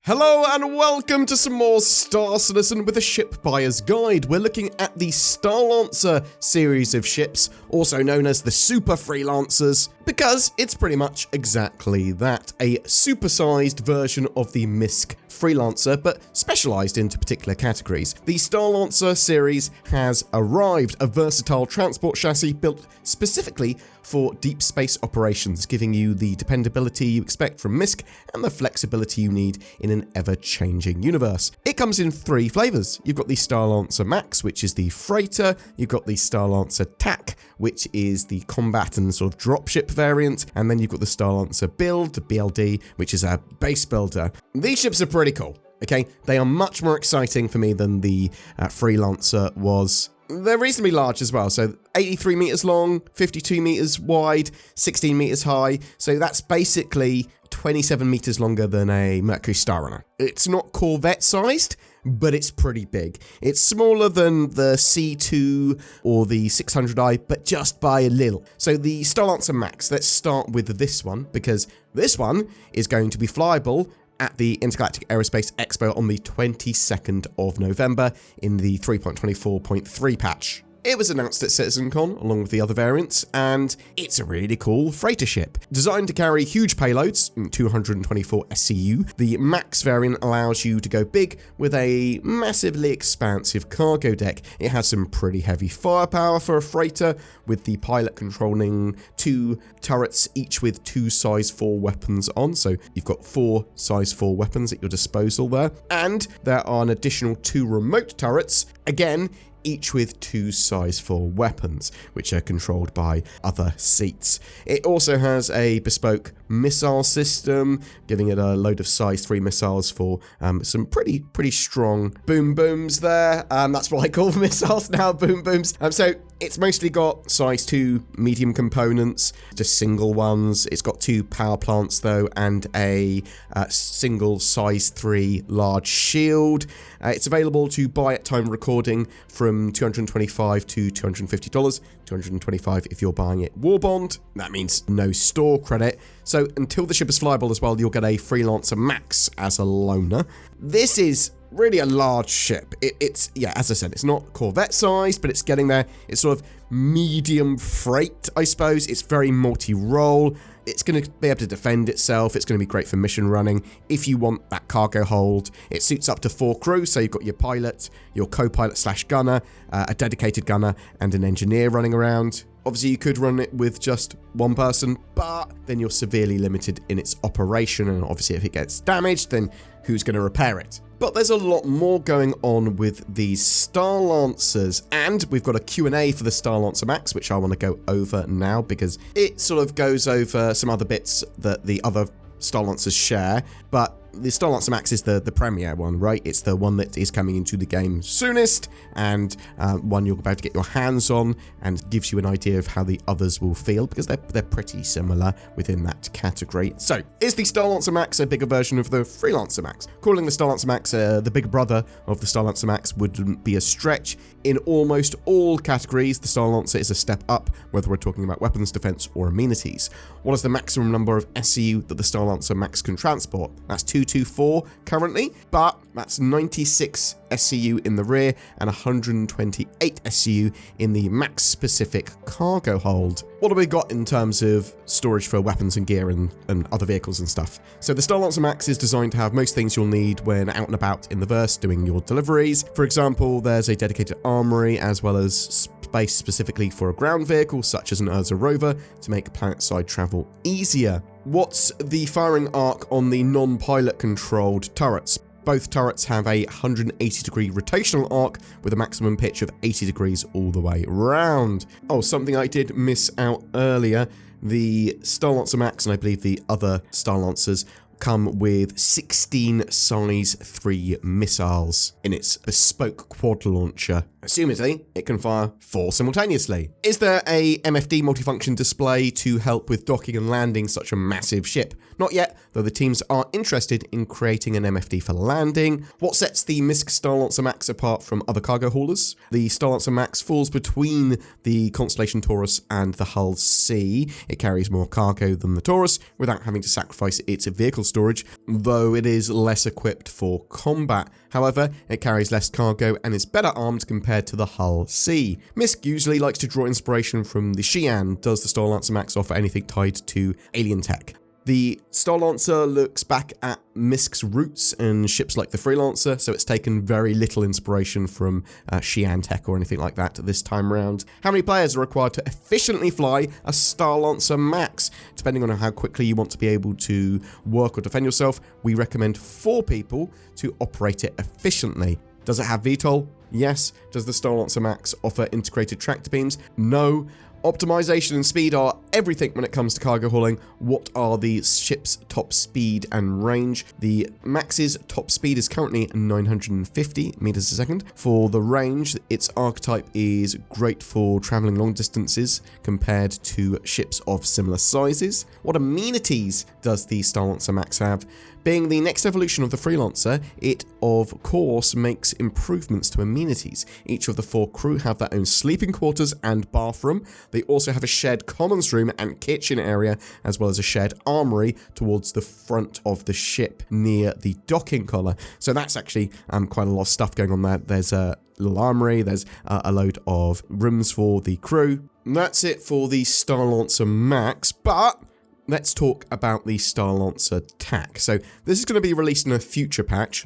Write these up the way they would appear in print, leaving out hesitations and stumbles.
Hello and welcome to some more Star Citizen with a Ship Buyer's Guide. We're looking at the Starlancer series of ships, also known as the Super Freelancers, because it's pretty much exactly that, a supersized version of the MISC Freelancer, but specialised into particular categories. The Starlancer series has arrived, a versatile transport chassis built specifically for deep space operations, giving you the dependability you expect from MISC and the flexibility you need in an ever-changing universe. It comes in three flavours. You've got the Starlancer Max, which is the freighter. You've got the Starlancer TAC, which is the combat and sort of dropship variant. And then you've got the Starlancer BLD, which is a base builder. These ships are pretty cool. Okay, they are much more exciting for me than the Freelancer was. They're reasonably large as well, so 83 meters long, 52 meters wide, 16 meters high, so that's basically 27 meters longer than a Mercury Starrunner. It's not Corvette sized, but it's pretty big. It's smaller than the C2 or the 600i, but just by a little. So the Starlancer Max, let's start with this one, because this one is going to be flyable at the Intergalactic Aerospace Expo on the 22nd of November in the 3.24.3 patch. It was announced at CitizenCon along with the other variants, and it's a really cool freighter ship. Designed to carry huge payloads, 224 SCU, the Max variant allows you to go big with a massively expansive cargo deck. It has some pretty heavy firepower for a freighter, with the pilot controlling two turrets, each with two size 4 weapons on, so you've got 4 size 4 weapons at your disposal there. And there are an additional 2 remote turrets, again, each with 2 size 4 weapons, which are controlled by other seats. It also has a bespoke missile system, giving it a load of size 3 missiles for some pretty strong boom booms there. That's what I call missiles now, boom booms. So it's mostly got size 2 medium components, just single ones. It's got 2 power plants though, and a single size 3 large shield. It's available to buy at time recording from $225 to $250. $225 if you're buying it war bond. That means no store credit. So until the ship is flyable as well, you'll get a Freelancer Max as a loaner. This is really a large ship. It's, yeah, as I said, it's not Corvette sized, but it's getting there. It's sort of medium freight, I suppose. It's very multi-role. It's going to be able to defend itself. It's going to be great for mission running. If you want that cargo hold, it suits up to 4 crew. So you've got your pilot, your co-pilot / gunner, a dedicated gunner, and an engineer running around. Obviously, you could run it with just one person, but then you're severely limited in its operation. And obviously, if it gets damaged, then who's going to repair it? But there's a lot more going on with these Starlancers, and we've got a Q&A for the Starlancer Max, which I want to go over now, because it sort of goes over some other bits that the other Starlancers share, but the Starlancer Max is the premier one, right? It's the one that is coming into the game soonest, and one you're about to get your hands on, and gives you an idea of how the others will feel, because they're pretty similar within that category. So, is the Starlancer Max a bigger version of the Freelancer Max? Calling the Starlancer Max the big brother of the Starlancer Max wouldn't be a stretch. In almost all categories, the Starlancer is a step up, whether we're talking about weapons, defense, or amenities. What is the maximum number of SCU that the Starlancer Max can transport? That's 224 currently, but that's 96 SCU in the rear and 128 SCU in the Max-specific cargo hold. What have we got in terms of storage for weapons and gear and other vehicles and stuff? So the Starlancer Max is designed to have most things you'll need when out and about in the verse doing your deliveries. For example, there's a dedicated armory as well as space specifically for a ground vehicle such as an Urza rover to make planet-side travel easier. What's the firing arc on the non-pilot controlled turrets? Both turrets have a 180-degree rotational arc with a maximum pitch of 80 degrees all the way around. Oh, something I did miss out earlier. The Starlancer Max, and I believe the other Starlancers, come with 16 size 3 missiles in its bespoke quad launcher Assumedly, it can fire 4 simultaneously. Is there a MFD multifunction display to help with docking and landing such a massive ship? Not yet, though the teams are interested in creating an MFD for landing. What sets the MISC Starlancer Max apart from other cargo haulers? The Starlancer Max falls between the Constellation Taurus and the Hull C. It carries more cargo than the Taurus without having to sacrifice its vehicle storage, though it is less equipped for combat. However, it carries less cargo and is better armed compared to the Hull C. MISC usually likes to draw inspiration from the Xi'an. Does the Starlancer Max offer anything tied to alien tech? The Starlancer looks back at MISC's roots and ships like the Freelancer, so it's taken very little inspiration from Xi'an tech or anything like that this time around. How many players are required to efficiently fly a Starlancer Max? Depending on how quickly you want to be able to work or defend yourself, we recommend 4 people to operate it efficiently. Does it have VTOL? Yes. Does the Starlancer Max offer integrated tractor beams? No. Optimization and speed are everything when it comes to cargo hauling. What are the ship's top speed and range? The Max's top speed is currently 950 meters a second. For the range, its archetype is great for traveling long distances compared to ships of similar sizes. What amenities does the Starlancer Max have? Being the next evolution of the Freelancer, it of course makes improvements to amenities. Each of the 4 crew have their own sleeping quarters and bathroom. They also have a shared commons room and kitchen area, as well as a shared armory towards the front of the ship near the docking collar. So that's actually quite a lot of stuff going on there. There's a little armory, there's a load of rooms for the crew. And that's it for the Starlancer Max, but let's talk about the Starlancer TAC. So this is going to be released in a future patch,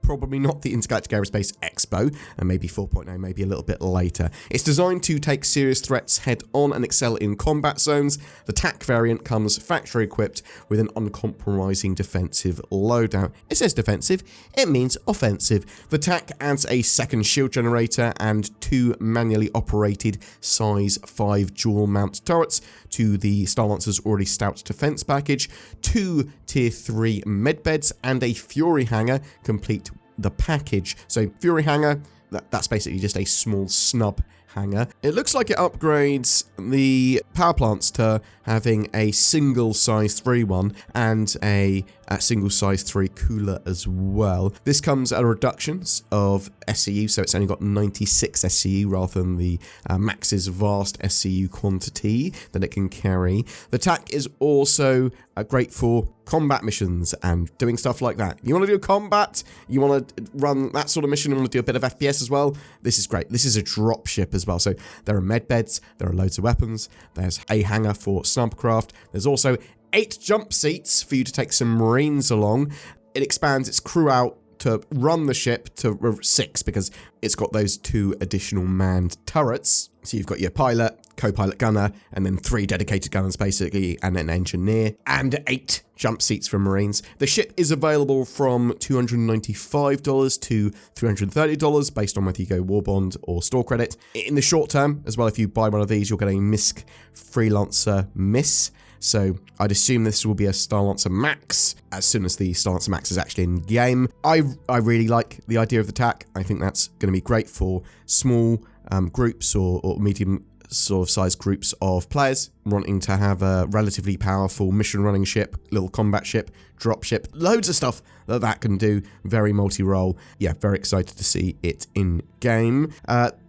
probably not the Intergalactic Aerospace Expo, and maybe 4.0, maybe a little bit later. It's designed to take serious threats head on and excel in combat zones. The TAC variant comes factory equipped with an uncompromising defensive loadout. It says defensive, it means offensive. The TAC adds a second shield generator and 2 manually operated size 5 dual mount turrets to the Starlancer's already stout defense package, 2 tier 3 medbeds, and a Fury hangar complete the package. So Fury hangar, that's basically just a small snub hangar. It looks like it upgrades the power plants to having a single size 3 one and a single size 3 cooler as well. This comes at a reduction of SCU, so it's only got 96 SCU rather than the Max's vast SCU quantity that it can carry. The TAC is also great for combat missions and doing stuff like that. You want to do combat? You want to run that sort of mission? You want to do a bit of FPS as well? This is great. This is a drop ship as well. So there are med beds, there are loads of weapons, there's a hangar for snubcraft, there's also 8 jump seats for you to take some Marines along. It expands its crew out to run the ship to 6 because it's got those 2 additional manned turrets. So you've got your pilot, co-pilot gunner, and then 3 dedicated gunners basically, and an engineer, and 8 jump seats for Marines. The ship is available from $295 to $330 based on whether you go War Bond or Store Credit. In the short term, as well, if you buy one of these, you'll get a MISC Freelancer Miss. So I'd assume this will be a Starlancer Max as soon as the Starlancer Max is actually in game. I really like the idea of the TAC. I think that's going to be great for small groups or medium sort of sized groups of players wanting to have a relatively powerful mission running ship, little combat ship, drop ship, loads of stuff that can do, very multi-role. Yeah, very excited to see it in game.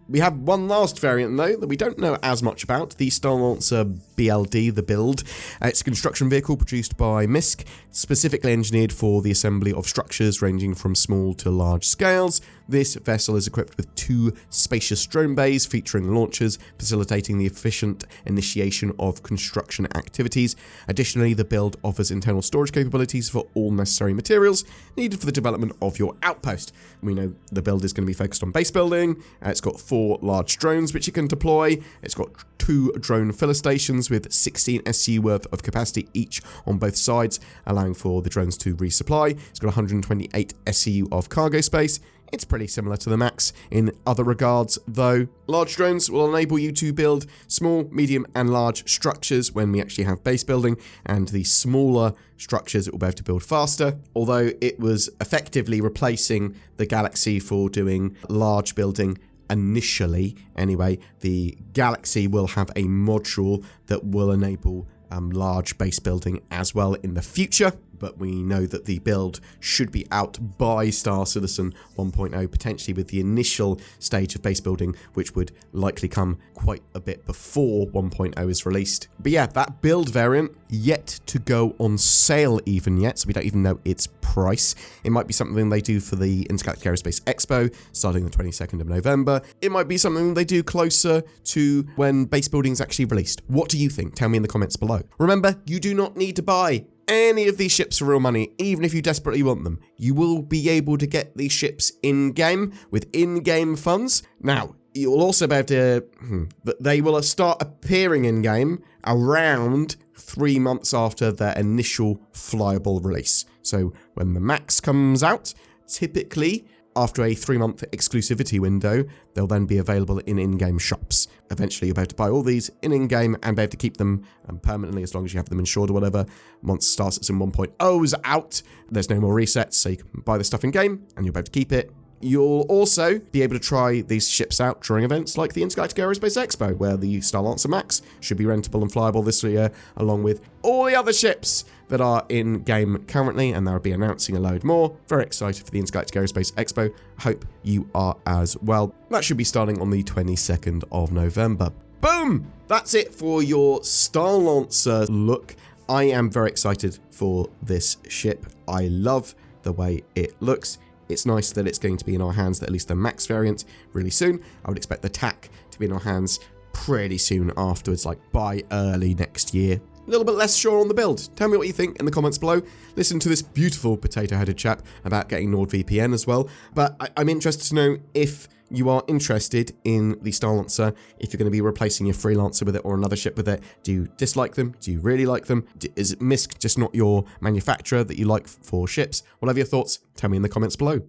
We have one last variant, though, that we don't know as much about, the Starlancer BLD, the build. It's a construction vehicle produced by MISC, specifically engineered for the assembly of structures ranging from small to large scales. This vessel is equipped with 2 spacious drone bays featuring launchers, facilitating the efficient initiation of construction activities. Additionally, the build offers internal storage capabilities for all necessary materials needed for the development of your outpost. We know the build is going to be focused on base building. It's got 4 large drones which you can deploy. It's got 2 drone filler stations with 16 SCU worth of capacity each on both sides, allowing for the drones to resupply. It's got 128 SCU of cargo space. It's pretty similar to the Max in other regards, though. Large drones will enable you to build small, medium, and large structures when we actually have base building, and the smaller structures it will be able to build faster, although it was effectively replacing the Galaxy for doing large building initially anyway, the Galaxy will have a module that will enable large base building as well in the future, but we know that the build should be out by Star Citizen 1.0, potentially with the initial stage of base building, which would likely come quite a bit before 1.0 is released. But yeah, that build variant yet to go on sale even yet, so we don't even know its price. It might be something they do for the Intergalactic Aerospace Expo starting the 22nd of November. It might be something they do closer to when base building is actually released. What do you think? Tell me in the comments below. Remember, you do not need to buy any of these ships for real money, even if you desperately want them. You will be able to get these ships in-game with in-game funds. Now, you'll also be able to... they will start appearing in-game around 3 months after their initial flyable release. So when the Max comes out, typically after a 3-month exclusivity window, they'll then be available in in-game shops. Eventually, you'll be able to buy all these in-game and be able to keep them permanently as long as you have them insured or whatever. Once Star Citizen 1.0 is out, there's no more resets, so you can buy the stuff in-game and you'll be able to keep it. You'll also be able to try these ships out during events like the Intergalactic Aerospace Expo, where the Starlancer Max should be rentable and flyable this year, along with all the other ships that are in-game currently, and they'll be announcing a load more. Very excited for the Intergalactic Aerospace Expo. Hope you are as well. That should be starting on the 22nd of November. Boom! That's it for your Starlancer look. I am very excited for this ship. I love the way it looks. It's nice that it's going to be in our hands, at least the Max variant, really soon. I would expect the TAC to be in our hands pretty soon afterwards, like by early next year. A little bit less sure on the build. Tell me what you think in the comments below. Listen to this beautiful potato-headed chap about getting NordVPN as well. But I'm interested to know if you are interested in the Starlancer, if you're going to be replacing your Freelancer with it or another ship with it. Do you dislike them? Do you really like them? Is MISC just not your manufacturer that you like for ships? Whatever your thoughts, tell me in the comments below.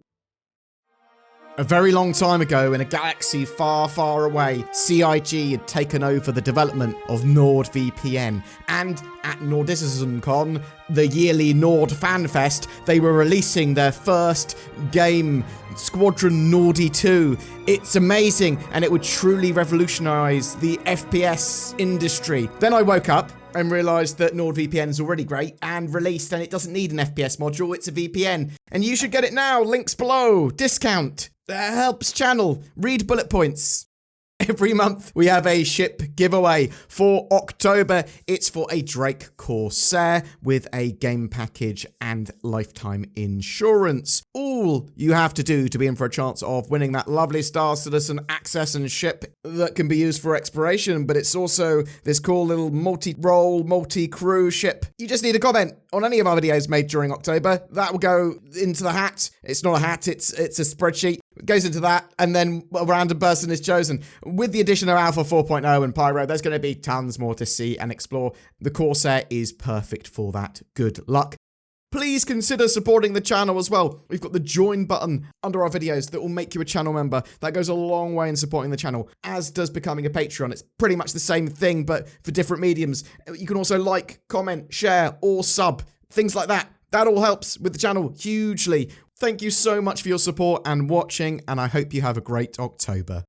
A very long time ago, in a galaxy far, far away, CIG had taken over the development of NordVPN. And at NordismCon, the yearly Nord FanFest, they were releasing their first game, Squadron Nordy 2. It's amazing, and it would truly revolutionize the FPS industry. Then I woke up and realized that NordVPN is already great and released, and it doesn't need an FPS module, it's a VPN. And you should get it now, links below, discount. Helps channel, read bullet points. Every month we have a ship giveaway. For October, it's for a Drake Corsair with a game package and lifetime insurance. All you have to do to be in for a chance of winning that lovely Star Citizen access and ship that can be used for exploration, but it's also this cool little multi-role, multi-crew ship. You just need a comment on any of our videos made during October. That will go into the hat. It's not a hat, it's a spreadsheet. It goes into that, and then a random person is chosen. With the addition of Alpha 4.0 and Pyro, there's going to be tons more to see and explore. The Corsair is perfect for that. Good luck. Please consider supporting the channel as well. We've got the join button under our videos that will make you a channel member. That goes a long way in supporting the channel, as does becoming a Patreon. It's pretty much the same thing, but for different mediums. You can also like, comment, share, or sub, things like that. That all helps with the channel hugely. Thank you so much for your support and watching, and I hope you have a great October.